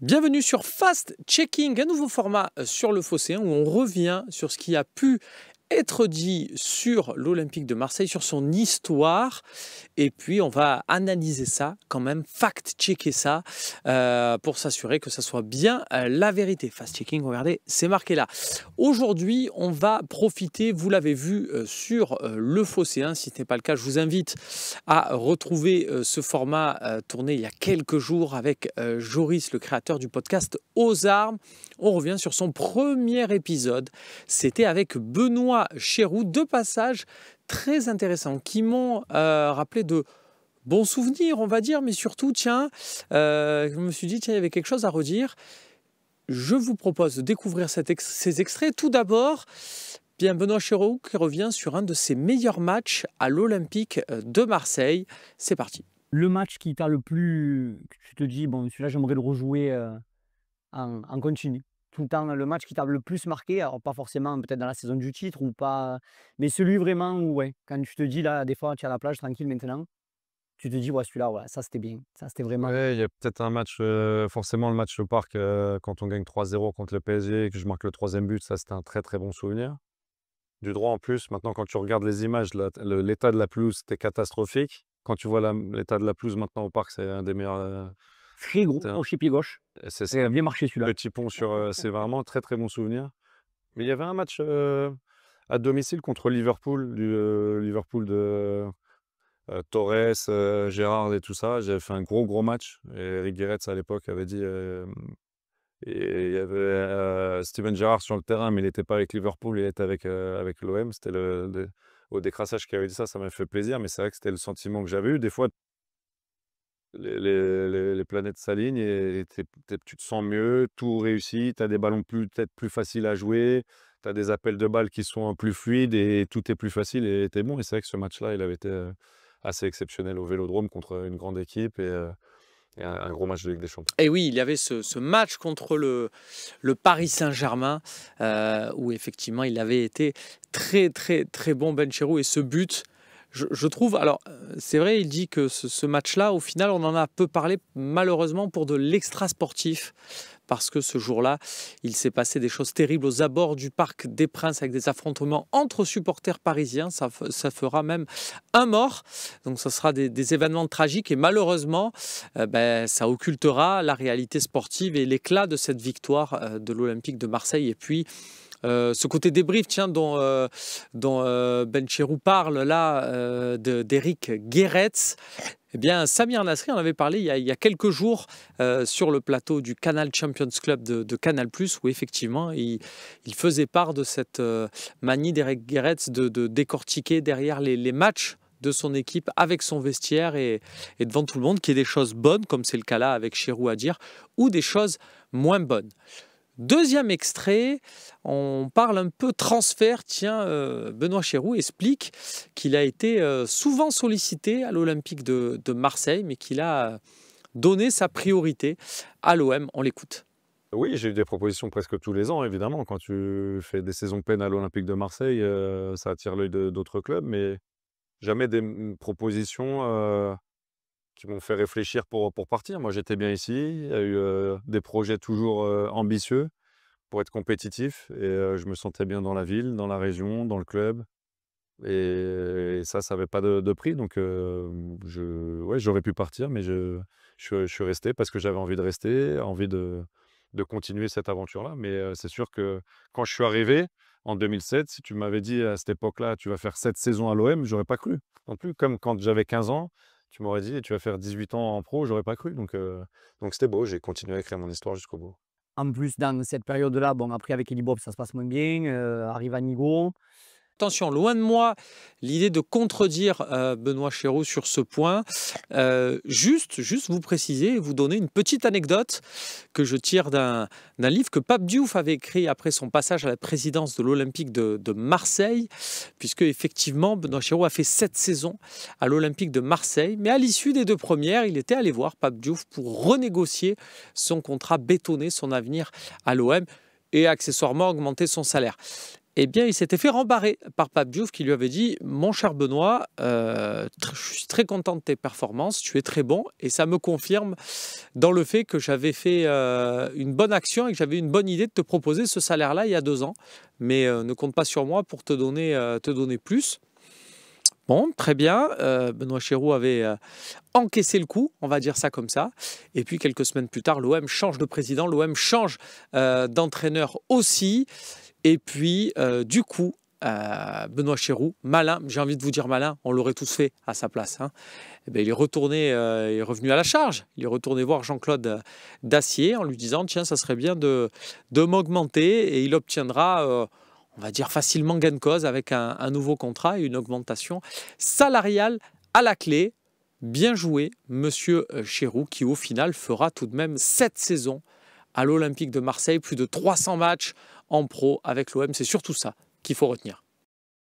Bienvenue sur Fast Checking, un nouveau format sur le Phocéen où on revient sur ce qui a pu être dit sur l'Olympique de Marseille, sur son histoire. Et puis, on va analyser ça quand même, fact-checker ça pour s'assurer que ça soit bien la vérité. Fast-checking, regardez, c'est marqué là. Aujourd'hui, on va profiter, vous l'avez vu sur le Phocéen. Si ce n'est pas le cas, je vous invite à retrouver ce format tourné il y a quelques jours avec Joris, le créateur du podcast Aux Armes. On revient sur son premier épisode. C'était avec Benoît Chéroux. Deux passages très intéressants qui m'ont rappelé de bons souvenirs, on va dire, mais surtout, tiens, je me suis dit, tiens, il y avait quelque chose à redire. Je vous propose de découvrir ces extraits. Tout d'abord, bien Benoît Chéroux qui revient sur un de ses meilleurs matchs à l'Olympique de Marseille. C'est parti. Le match qui t'a le plus... Tu te dis, bon, celui-là, j'aimerais le rejouer en continu. Tout le temps, le match qui t'a le plus marqué, alors pas forcément peut-être dans la saison du titre ou pas, mais celui vraiment où, ouais, quand tu te dis, là, des fois, tu es à la plage tranquille maintenant, tu te dis, ouais, celui-là, ouais, ça c'était bien, ça c'était vraiment. Ouais, il y a peut-être un match, forcément le match au Parc, quand on gagne 3-0 contre le PSG et que je marque le 3e but, ça c'était un très, très bon souvenir. Du droit en plus, maintenant quand tu regardes les images, l'état de la pelouse, c'était catastrophique. Quand tu vois l'état de la pelouse maintenant au Parc, c'est un des meilleurs, Très gros, c'est un au pied gauche. c'est C'est bien marché celui-là. petit pont sur, c'est vraiment un très, très bon souvenir. Mais il y avait un match, à domicile contre Liverpool, Liverpool de, Torres, Gérrard et tout ça. J'avais fait un gros, gros match et Eric Guéretz à l'époque avait dit, et il y avait, Steven Gerrard sur le terrain, mais il n'était pas avec Liverpool, il était avec l'OM. C'était au décrassage qui avait dit ça, ça m'a fait plaisir, mais c'est vrai que c'était le sentiment que j'avais eu. Des fois, les planètes s'alignent et tu te sens mieux, tout réussit, tu as des ballons peut-être plus faciles à jouer, tu as des appels de balles qui sont plus fluides et tout est plus facile et tu es bon. Et c'est vrai que ce match-là, il avait été assez exceptionnel au Vélodrome contre une grande équipe et un gros match de Ligue des Champions. Et oui, il y avait ce match contre le Paris Saint-Germain où effectivement il avait été très très très bon Ben Chirou, et ce but, je trouve, alors c'est vrai, il dit que ce match-là, au final, on en a peu parlé malheureusement pour de l'extra sportif, parce que ce jour-là, il s'est passé des choses terribles aux abords du Parc des Princes avec des affrontements entre supporters parisiens. Ça fera même un mort. Donc, ce sera des événements tragiques et malheureusement, ça occultera la réalité sportive et l'éclat de cette victoire de l'Olympique de Marseille. Et puis, ce côté débrief, tiens, dont Ben Chirou parle là, d'Eric Guéretz. Eh bien, Samir Nasri en avait parlé il y a quelques jours sur le plateau du Canal Champions Club de Canal+, où effectivement, il faisait part de cette manie d'Eric Guéretz de décortiquer derrière les matchs de son équipe avec son vestiaire et devant tout le monde, qu'il y ait des choses bonnes, comme c'est le cas là avec Chirou à dire, ou des choses moins bonnes. Deuxième extrait, on parle un peu transfert. Tiens, Benoît Chéroux explique qu'il a été souvent sollicité à l'Olympique de Marseille, mais qu'il a donné sa priorité à l'OM. On l'écoute. Oui, j'ai eu des propositions presque tous les ans, évidemment. Quand tu fais des saisons pleines à l'Olympique de Marseille, ça attire l'œil d'autres clubs, mais jamais des propositions qui m'ont fait réfléchir pour partir. Moi, j'étais bien ici. Il y a eu des projets toujours ambitieux pour être compétitif. Et je me sentais bien dans la ville, dans la région, dans le club. Et ça n'avait pas de prix. Donc, ouais, j'aurais pu partir, mais je suis resté parce que j'avais envie de rester, envie de continuer cette aventure-là. Mais c'est sûr que quand je suis arrivé en 2007, si tu m'avais dit à cette époque-là, tu vas faire 7 saisons à l'OM, j'aurais pas cru. Non plus, comme quand j'avais 15 ans. Tu m'aurais dit, tu vas faire 18 ans en pro, j'aurais pas cru. Donc c'était beau, j'ai continué à écrire mon histoire jusqu'au bout. En plus, dans cette période-là, bon, après avec Eli Bob, ça se passe moins bien, arrive à Nigo. Attention, loin de moi l'idée de contredire Benoît Chéroux sur ce point. Juste vous préciser, vous donner une petite anecdote que je tire d'un livre que Pape Diouf avait écrit après son passage à la présidence de l'Olympique de Marseille, puisque effectivement Benoît Chéroux a fait 7 saisons à l'Olympique de Marseille, mais à l'issue des 2 premières, il était allé voir Pape Diouf pour renégocier son contrat, bétonner son avenir à l'OM et accessoirement augmenter son salaire. eh bien, il s'était fait rembarrer par Pape Diouf qui lui avait dit « Mon cher Benoît, je suis très content de tes performances, tu es très bon et ça me confirme dans le fait que j'avais fait une bonne action et que j'avais une bonne idée de te proposer ce salaire-là il y a 2 ans. Mais ne compte pas sur moi pour te donner plus. » Bon, très bien. Benoît Chéroux avait encaissé le coup, on va dire ça comme ça. Et puis, quelques semaines plus tard, l'OM change de président, l'OM change d'entraîneur aussi. Et puis, du coup, Benoît Chéroux, malin, j'ai envie de vous dire malin, on l'aurait tous fait à sa place. Hein. Eh bien, il est revenu à la charge. Il est retourné voir Jean-Claude Dacier en lui disant « Tiens, ça serait bien de m'augmenter » et il obtiendra... on va dire facilement gain de cause avec un nouveau contrat et une augmentation salariale à la clé. Bien joué, monsieur Chéroux, qui au final fera tout de même 7 saisons à l'Olympique de Marseille, plus de 300 matchs en pro avec l'OM. C'est surtout ça qu'il faut retenir.